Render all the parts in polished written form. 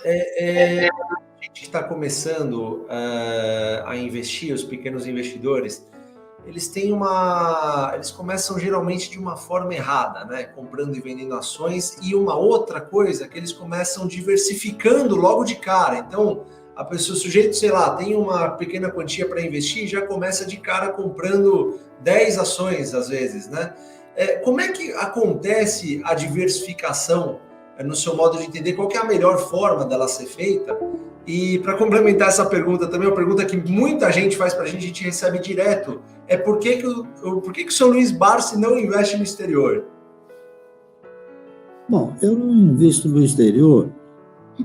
A gente está começando a investir, os pequenos investidores, eles começam geralmente de uma forma errada, né? Comprando e vendendo ações, e uma outra coisa que eles começam diversificando logo de cara. Então, o sujeito, sei lá, tem uma pequena quantia para investir, já começa de cara comprando 10 ações, às vezes, né? Como é que acontece a diversificação, no seu modo de entender? Qual que é a melhor forma dela ser feita? E para complementar essa pergunta também, uma pergunta que muita gente faz para a gente recebe direto, por que o seu Luiz Barsi não investe no exterior? Bom, eu não invisto no exterior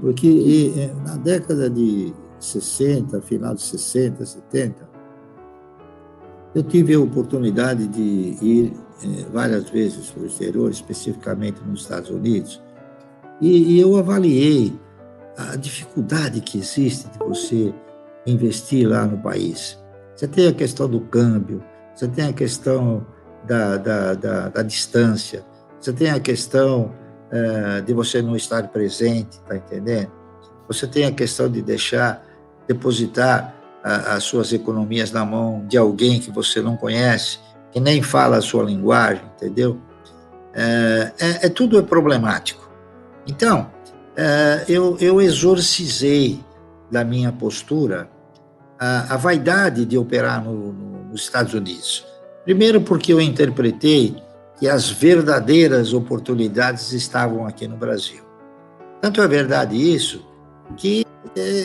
porque na década de 60, final de 60, 70, eu tive a oportunidade de ir várias vezes para o exterior, especificamente nos Estados Unidos, e eu avaliei a dificuldade que existe de você investir lá no país. Você tem a questão do câmbio, você tem a questão da distância, você tem a questão de você não estar presente, tá entendendo? Você tem a questão de depositar as suas economias na mão de alguém que você não conhece, que nem fala a sua linguagem, entendeu? Tudo é problemático. Então, eu exorcizei da minha postura a vaidade de operar nos Estados Unidos. Primeiro porque eu interpretei que as verdadeiras oportunidades estavam aqui no Brasil. Tanto é verdade isso, que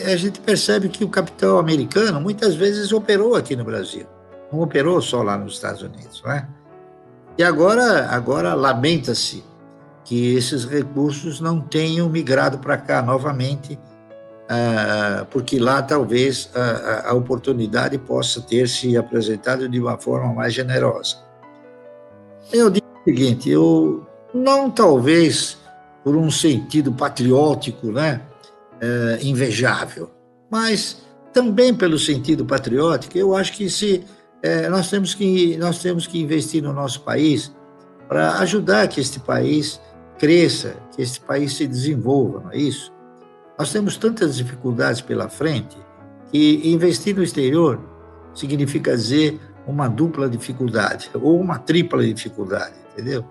a gente percebe que o capital americano muitas vezes operou aqui no Brasil, não operou só lá nos Estados Unidos, não é? E agora lamenta-se que esses recursos não tenham migrado para cá novamente, porque lá talvez a oportunidade possa ter se apresentado de uma forma mais generosa. Eu digo o seguinte, eu não talvez por um sentido patriótico, né, invejável, mas também pelo sentido patriótico, eu acho que nós temos que investir no nosso país para ajudar que este país cresça, que este país se desenvolva, não é isso? Nós temos tantas dificuldades pela frente que investir no exterior significa dizer uma dupla dificuldade ou uma tripla dificuldade, entendeu?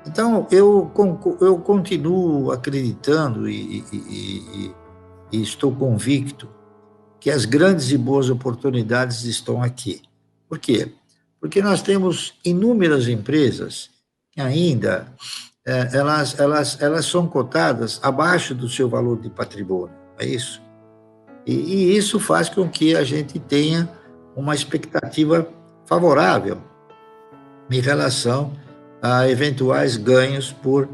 Então, eu continuo acreditando e estou convicto que as grandes e boas oportunidades estão aqui. Por quê? Porque nós temos inúmeras empresas que ainda elas são cotadas abaixo do seu valor de patrimônio, é isso? E isso faz com que a gente tenha uma expectativa favorável em relação a eventuais ganhos por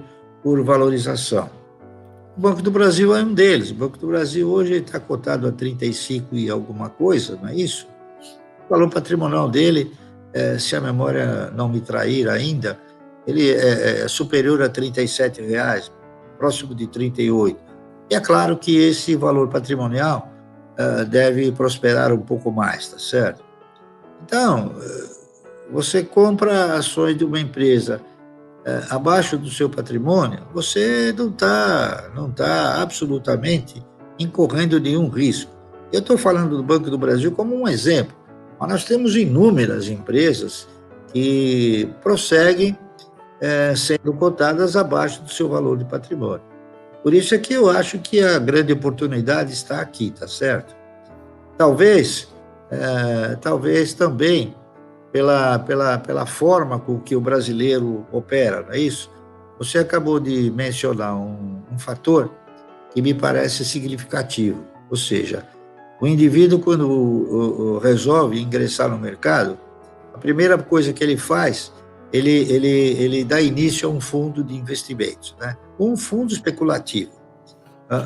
valorização. O Banco do Brasil é um deles. O Banco do Brasil hoje está cotado a 35 e alguma coisa, não é isso? O valor patrimonial dele, se a memória não me trair ainda, ele é superior a R$37, próximo de 38. E é claro que esse valor patrimonial deve prosperar um pouco mais, tá certo? Então, você compra ações de uma empresa abaixo do seu patrimônio, você não tá absolutamente incorrendo nenhum risco. Eu estou falando do Banco do Brasil como um exemplo, mas nós temos inúmeras empresas que prosseguem sendo cotadas abaixo do seu valor de patrimônio. Por isso é que eu acho que a grande oportunidade está aqui, tá certo? Talvez também pela forma com que o brasileiro opera, não é isso? Você acabou de mencionar um fator que me parece significativo, ou seja, o indivíduo, quando resolve ingressar no mercado, a primeira coisa que ele faz, ele dá início a um fundo de investimentos, né? Um fundo especulativo.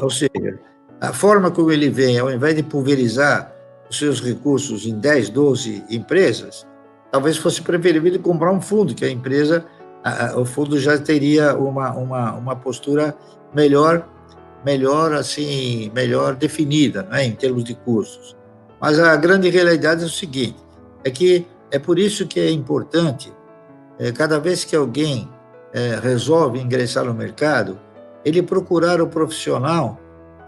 Ou seja, a forma como ele vem, ao invés de pulverizar os seus recursos em 10, 12 empresas, talvez fosse preferível comprar um fundo, que a empresa, o fundo já teria uma postura melhor definida, né, em termos de custos. Mas a grande realidade é o seguinte, que é por isso que é importante, cada vez que alguém resolve ingressar no mercado, ele procurar o profissional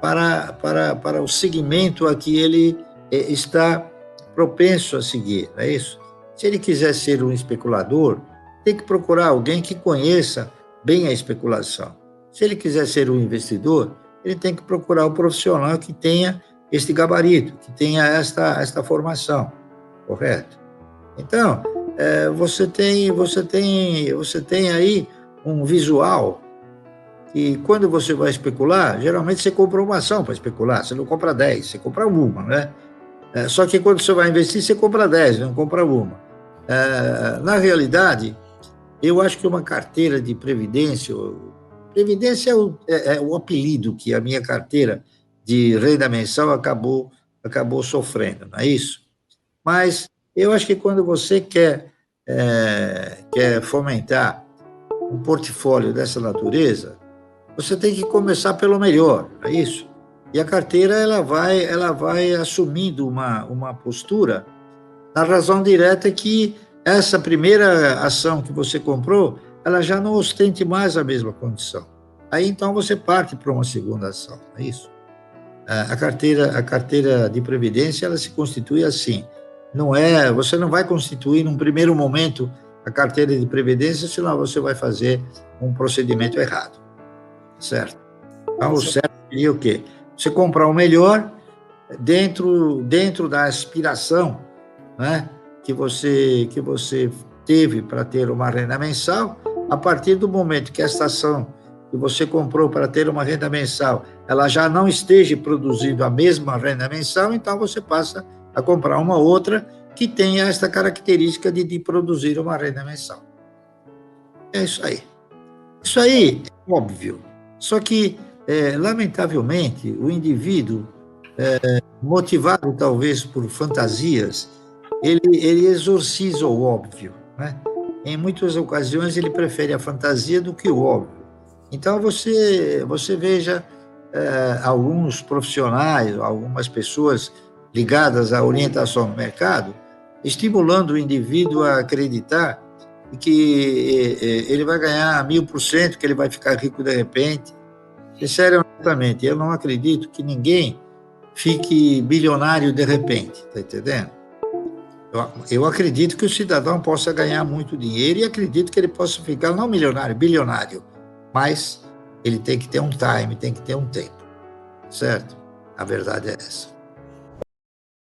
para o segmento a que ele está propenso a seguir, não é isso? Se ele quiser ser um especulador, tem que procurar alguém que conheça bem a especulação. Se ele quiser ser um investidor, ele tem que procurar um profissional que tenha este gabarito, que tenha esta formação, correto? Então, você tem aí um visual que, quando você vai especular, geralmente você compra uma ação para especular, você não compra 10, você compra uma, né? Só que quando você vai investir, você compra 10, não compra uma. Na realidade, eu acho que uma carteira de previdência é o apelido que a minha carteira de renda mensal acabou sofrendo, não é isso? Mas eu acho que quando você quer fomentar um portfólio dessa natureza, você tem que começar pelo melhor, não é isso? E a carteira ela vai assumindo uma postura na razão direta que essa primeira ação que você comprou, ela já não ostente mais a mesma condição. Aí, então, você parte para uma segunda ação, não é isso? A carteira de previdência, ela se constitui assim. Você não vai constituir, num primeiro momento, a carteira de previdência, senão você vai fazer um procedimento errado, certo? Então, o certo seria o quê? Você comprar o melhor dentro da aspiração, né, que você teve para ter uma renda mensal. A partir do momento que esta ação que você comprou para ter uma renda mensal, ela já não esteja produzindo a mesma renda mensal, então você passa a comprar uma outra que tenha esta característica de produzir uma renda mensal. É isso aí. Isso aí é óbvio. Só que, lamentavelmente, o indivíduo, motivado talvez por fantasias, ele exorciza o óbvio, né? Em muitas ocasiões, ele prefere a fantasia do que o óbvio. Então, você veja alguns profissionais, algumas pessoas ligadas à orientação do mercado, estimulando o indivíduo a acreditar que ele vai ganhar 1000%, que ele vai ficar rico de repente. Sinceramente, eu não acredito que ninguém fique bilionário de repente, está entendendo? Eu acredito que o cidadão possa ganhar muito dinheiro e acredito que ele possa ficar, não milionário, bilionário, mas ele tem que ter um time, tem que ter um tempo, certo? A verdade é essa.